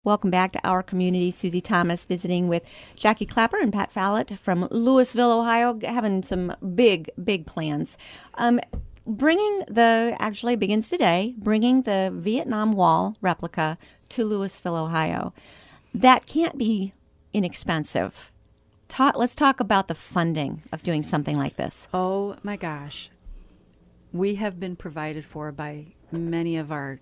Welcome back to Our Community. Susie Thomas visiting with Jackie Clapper and Pat Fallett from Louisville, Ohio, having some big plans. Actually begins today, bringing the Vietnam Wall replica to Louisville, Ohio. That can't be inexpensive. Let's talk about the funding of doing something like this. Oh my gosh. We have been provided for by many of our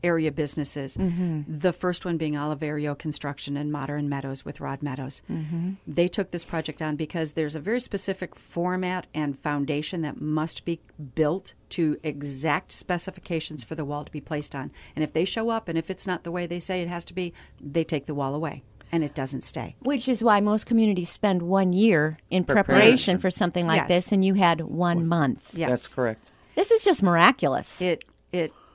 area businesses. Mm-hmm. The first one being Oliverio Construction in Modern Meadows with Rod Meadows. Mm-hmm. They took this project on because there's a very specific format and foundation that must be built to exact specifications for the wall to be placed on. And if they show up and if it's not the way they say it has to be, they take the wall away. And it doesn't stay. Which is why most communities spend 1 year in preparation for something like this, and you had 1 month. Yes. That's correct. This is just miraculous. It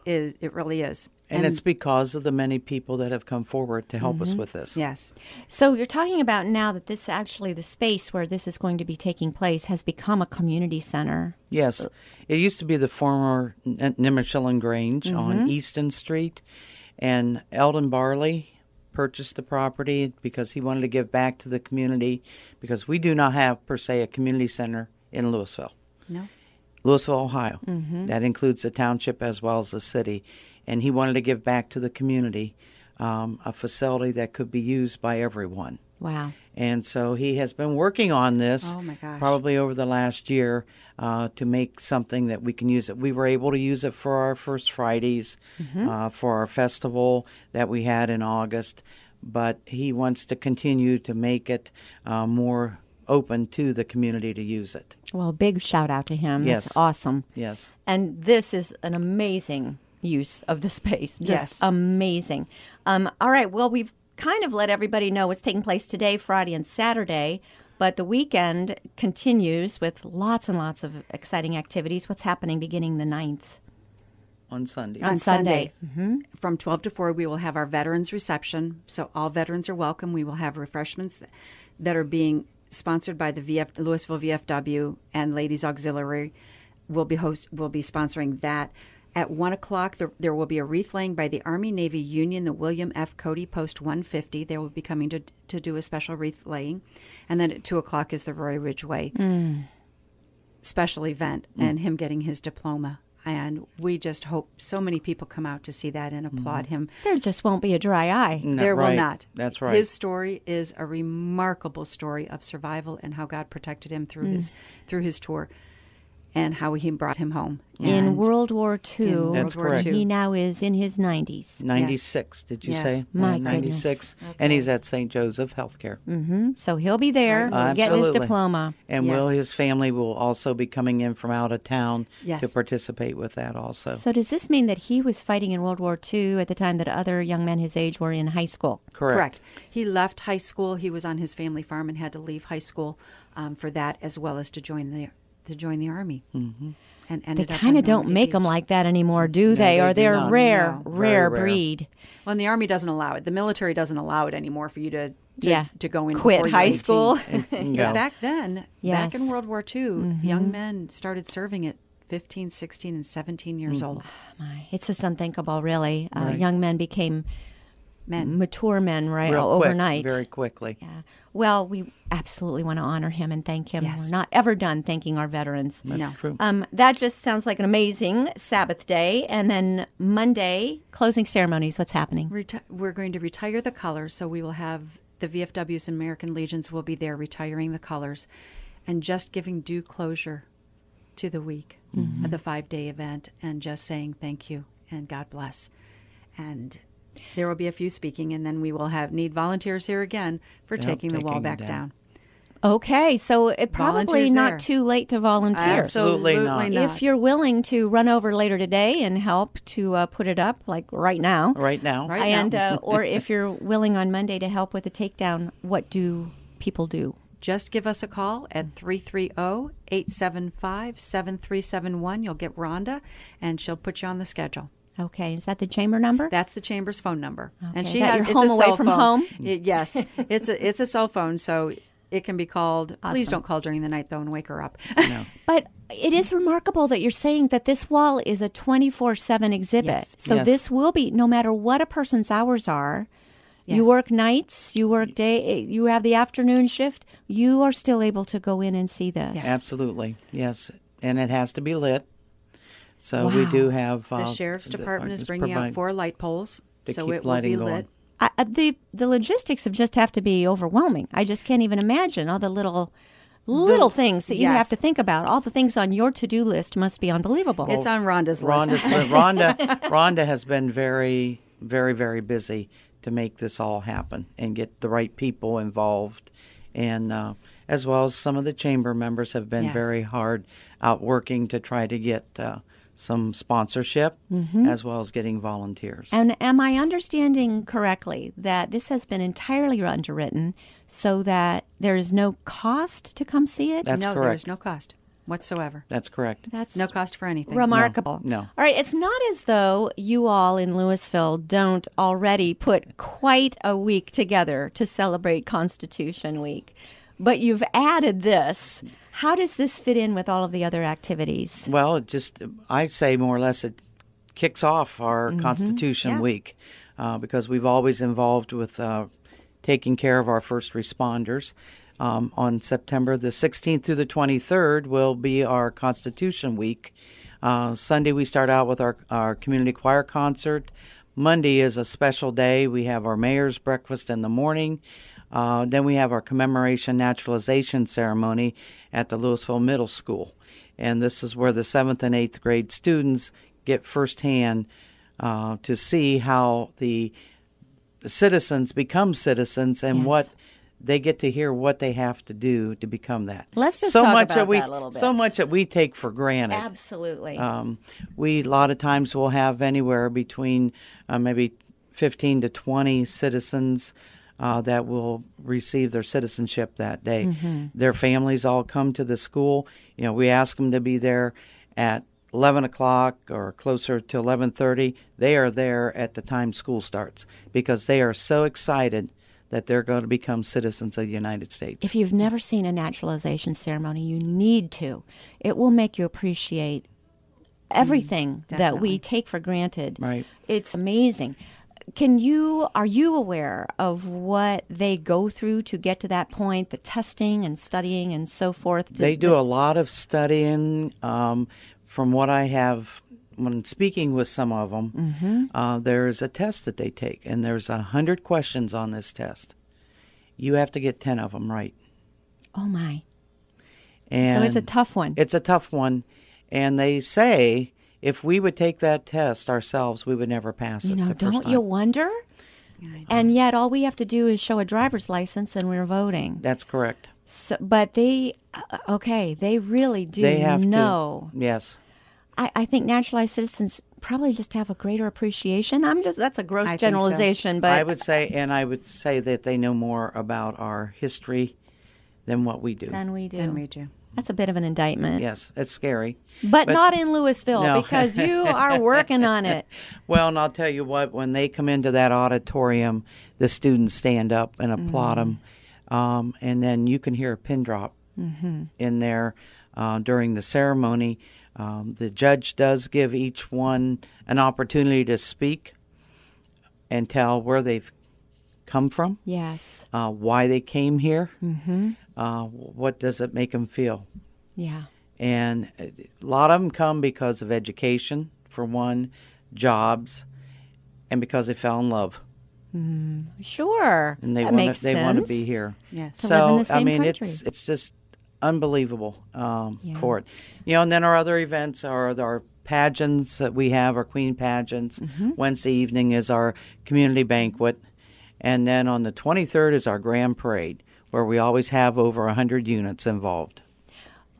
really is. And it's because of the many people that have come forward to help us with this. Yes. So you're talking about now that this actually, the space where this is going to be taking place has become a community center. Yes. It used to be the former Nimishillen Grange on Easton Street. And Eldon Barley purchased the property because he wanted to give back to the community, because we do not have, per se, a community center in Louisville. No. Louisville, Ohio. Mm-hmm. That includes the township as well as the city. And he wanted to give back to the community a facility that could be used by everyone. Wow. And so he has been working on this probably over the last year to make something that we can use it. We were able to use it for our First Fridays, for our festival that we had in August. But he wants to continue to make it more open to the community to use it. Well, big shout out to him. Yes. That's awesome. Yes. And this is an amazing use of the space. Just amazing. All right. Well, we've kind of let everybody know what's taking place today, Friday and Saturday, but the weekend continues with lots and lots of exciting activities. What's happening beginning the 9th? On Sunday. On Sunday. Mm-hmm. From 12 to 4, we will have our veterans reception. So all veterans are welcome. We will have refreshments that are being sponsored by the Louisville VFW and Ladies Auxiliary. We'll be sponsoring that. At 1 o'clock, there will be a wreath laying by the Army-Navy Union, the William F. Cody Post 150. They will be coming to do a special wreath laying. And then at 2 o'clock is the Roy Ridgway special event and him getting his diploma. And we just hope so many people come out to see that and applaud him. There just won't be a dry eye. No, there will not. That's right. His story is a remarkable story of survival and how God protected him through his tour. And how he brought him home. In World War II. That's correct. He now is in his 90s. 96, did you say? My 96. Okay. And he's at St. Joseph Healthcare. Mm-hmm. So he'll be there getting his diploma. And his family will also be coming in from out of town to participate with that also. So does this mean that he was fighting in World War II at the time that other young men his age were in high school? Correct. He left high school. He was on his family farm and had to leave high school for that, as well as to join the Army. Mm-hmm. And they kind of don't make them like that anymore, do they? Or they're a rare breed. Well, and the Army doesn't allow it. The military doesn't allow it anymore for you to go in. Quit high school. Back then, back in World War II, young men started serving at 15, 16, and 17 years old. It's just unthinkable, really. Right. Young men became mature men overnight. Very quickly. Yeah. Well, we absolutely want to honor him and thank him. Yes. We're not ever done thanking our veterans. That's true. That just sounds like an amazing Sabbath day. And then Monday, closing ceremonies. What's happening? We're going to retire the colors. So we will have the VFWs and American Legions will be there retiring the colors and just giving due closure to the week of the 5-day event and just saying thank you and God bless. And there will be a few speaking, and then we will need volunteers here again for taking the wall back down. Okay, so it probably not too late to volunteer. Absolutely not. If you're willing to run over later today and help to put it up, like right now. Or if you're willing on Monday to help with the takedown, what do people do? Just give us a call at 330-875-7371. You'll get Rhonda, and she'll put you on the schedule. Okay, is that the chamber number? That's the chamber's phone number. Okay. And it's home away from home? Yes, it's a cell phone, so it can be called. Awesome. Please don't call during the night, though, and wake her up. No. But it is remarkable that you're saying that this wall is a 24/7 exhibit. Yes. So this will be, no matter what a person's hours are, Yes. You work nights, you work day, you have the afternoon shift. You are still able to go in and see this. Yes. Absolutely, yes. And it has to be lit. So Wow. we do have... The Sheriff's Department is bringing out 4 light poles, so it will be lit. The logistics just have to be overwhelming. I just can't even imagine all the little things that you have to think about. All the things on your to-do list must be unbelievable. It's on Rhonda's list. Rhonda has been very, very, very busy to make this all happen and get the right people involved. And as well as some of the chamber members have been very hard out working to try to get some sponsorship as well as getting volunteers. And am I understanding correctly that this has been entirely underwritten so that there is no cost to come see it? That's correct. correct. There's no cost whatsoever. That's correct. That's no cost for anything. Remarkable. No. All right, it's not as though you all in Louisville don't already put quite a week together to celebrate Constitution Week, but you've added this. How does this fit in with all of the other activities? Well, I say more or less it kicks off our Constitution Week because we've always involved with taking care of our first responders. On September the 16th through the 23rd will be our Constitution Week. Sunday we start out with our community choir concert. Monday is a special day. We have our mayor's breakfast in the morning. Then we have our commemoration naturalization ceremony at the Louisville Middle School. And this is where the 7th and 8th grade students get firsthand to see how the citizens become citizens and what they get to hear what they have to do to become that. Let's just talk about that a little bit. So much that we take for granted. Absolutely. We a lot of times will have anywhere between maybe 15 to 20 citizens that will receive their citizenship that day. Their families all come to the school. We ask them to be there at 11 o'clock or closer to 11:30. They are there at the time school starts because they are so excited that they're going to become citizens of the United States. If you've never seen a naturalization ceremony, you need to. It will make you appreciate everything that we take for granted. Right. It's amazing. Are you aware of what they go through to get to that point, the testing and studying and so forth? They do a lot of studying. From what I have, when speaking with some of them, there's a test that they take, and there's 100 questions on this test. You have to get 10 of them right. Oh, my. And so it's a tough one. It's a tough one, and they say if we would take that test ourselves, we would never pass it. Don't you wonder? And yet all we have to do is show a driver's license and we're voting. That's correct. So, but they really do know. Yes. I think naturalized citizens probably just have a greater appreciation. That's a gross generalization, so. But I would say that they know more about our history than what we do. Than we do. That's a bit of an indictment. Yes, it's scary. But not in Louisville because you are working on it. Well, and I'll tell you what, when they come into that auditorium, the students stand up and applaud them. And then you can hear a pin drop in there during the ceremony. The judge does give each one an opportunity to speak and tell where they've come from. Yes. Why they came here. What does it make them feel? Yeah. And a lot of them come because of education, for one, jobs, and because they fell in love. Sure. And they want to be here. Yes. So country. it's just unbelievable for it. And then our other events are our pageants that we have, our Queen pageants. Wednesday evening is our community banquet. And then on the 23rd is our Grand Parade, where we always have over 100 units involved.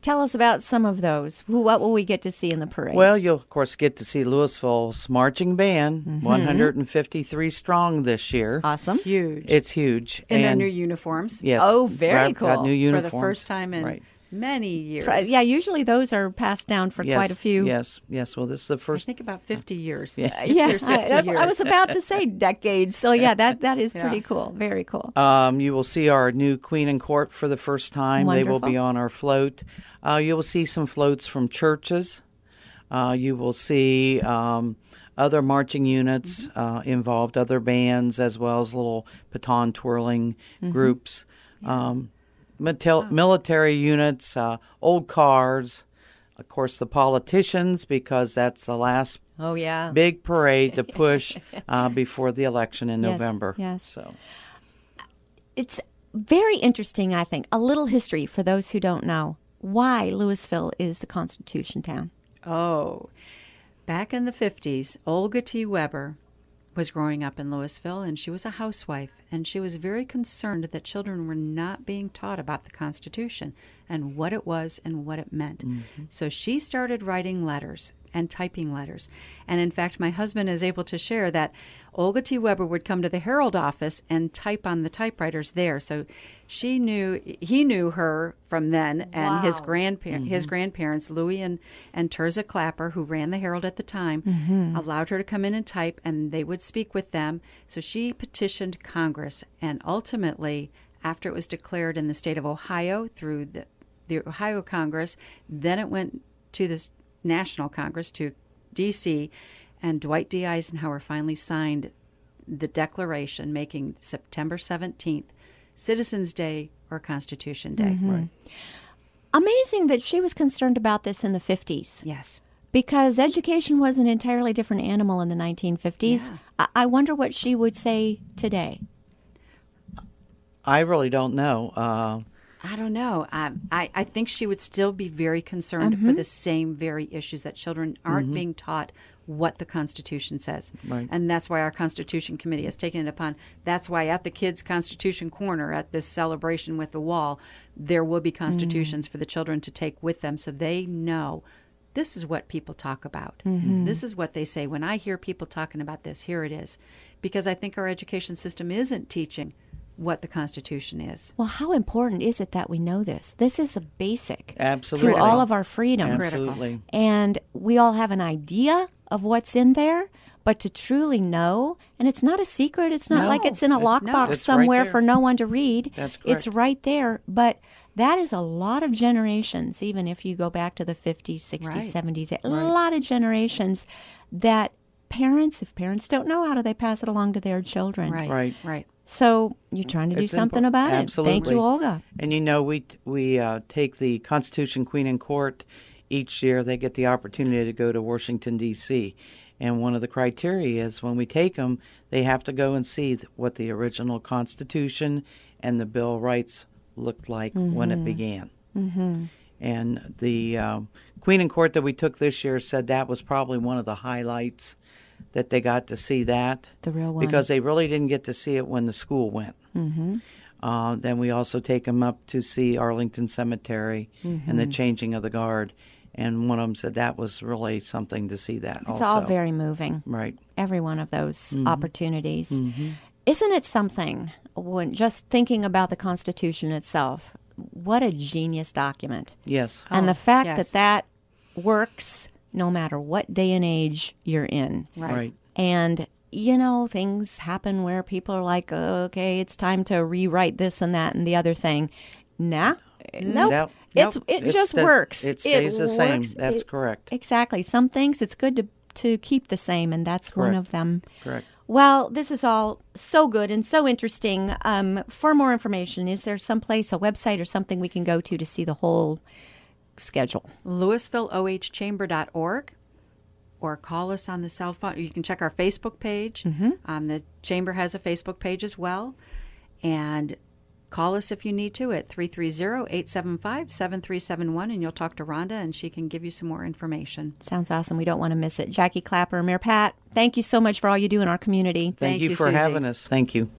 Tell us about some of those. What will we get to see in the parade? Well, you'll, of course, get to see Louisville's marching band, 153 strong this year. Awesome. Huge. It's huge. In their new uniforms. Yes. Oh, very cool. Got new uniforms. For the first time in many years. Yeah, usually those are passed down for quite a few. Yes. Well, this is the first. I think about 50 years. Yeah. 60 years. I was about to say decades. So, that is pretty cool. Very cool. You will see our new Queen and Court for the first time. Wonderful. They will be on our float. You will see some floats from churches. You will see other marching units involved, other bands, as well as little baton twirling groups, military units, old cars, of course, the politicians, because that's the last big parade to push before the election in November. Yes. So it's very interesting, I think. A little history for those who don't know why Louisville is the Constitution town. Oh, back in the 50s, Olga T. Weber was growing up in Louisville, and she was a housewife, and she was very concerned that children were not being taught about the Constitution and what it was and what it meant. So she started writing letters and typing letters. And in fact, my husband is able to share that Olga T. Weber would come to the Herald office and type on the typewriters there. So he knew her from then, and his grandparents, Louis and Tirzah Clapper, who ran the Herald at the time, allowed her to come in and type, and they would speak with them. So she petitioned Congress, and ultimately, after it was declared in the state of Ohio through the Ohio Congress, then it went to the National Congress, to D.C., and Dwight D. Eisenhower finally signed the declaration making September 17th Citizens Day or Constitution Day. Right. Amazing that she was concerned about this in the 50s. Yes. Because education was an entirely different animal in the 1950s. Yeah. I wonder what she would say today. I really don't know. I don't know. I think she would still be very concerned for the same very issues, that children aren't being taught what the Constitution says. Right. And that's why our Constitution Committee has taken it upon. That's why at the Kids Constitution Corner, at this celebration with the wall, there will be constitutions for the children to take with them, so they know this is what people talk about. This is what they say. When I hear people talking about this, here it is. Because I think our education system isn't teaching what the Constitution is. Well, how important is it that we know this? This is a basic Absolutely. to all of our freedoms. Absolutely. And we all have an idea of what's in there, but to truly know, and it's not a secret, it's not like it's in a lockbox It's somewhere right for no one to read. That's correct. It's right there, but that is a lot of generations, even if you go back to the 50s, 60s, Right. 70s, a lot of generations that parents, if parents don't know, how do they pass it along to their children? Right. So you're trying to do It's something about it. Absolutely. Thank you, Olga. And we take the Constitution Queen in Court each year. They get the opportunity to go to Washington, D.C. And one of the criteria is when we take them, they have to go and see what the original Constitution and the Bill of Rights looked like when it began. And the Queen in Court that we took this year said that was probably one of the highlights, that they got to see that. The real one. Because they really didn't get to see it when the school went. Then we also take them up to see Arlington Cemetery and the changing of the guard. And one of them said that was really something to see that It's also. all very moving. Right. Every one of those opportunities. Isn't it something, when just thinking about the Constitution itself, what a genius document. Yes. And the fact yes. that works no matter what day and age you're in. Right. And, things happen where people are like, okay, it's time to rewrite this and that and the other thing. Nope. It just works. It stays the same. works. That's correct. Exactly. Some things it's good to keep the same, and that's one Correct. of them. Correct. Well, this is all so good and so interesting. For more information, is there someplace, a website or something we can go to see the whole schedule? LouisvilleOHChamber.org, or call us on the cell phone. You can check our Facebook page. The Chamber has a Facebook page as well. And call us if you need to at 330-875-7371, and you'll talk to Rhonda, and she can give you some more information. Sounds awesome. We don't want to miss it. Jackie Clapper, Mayor Pat, thank you so much for all you do in our community. Thank you for Susie. having us. Thank you.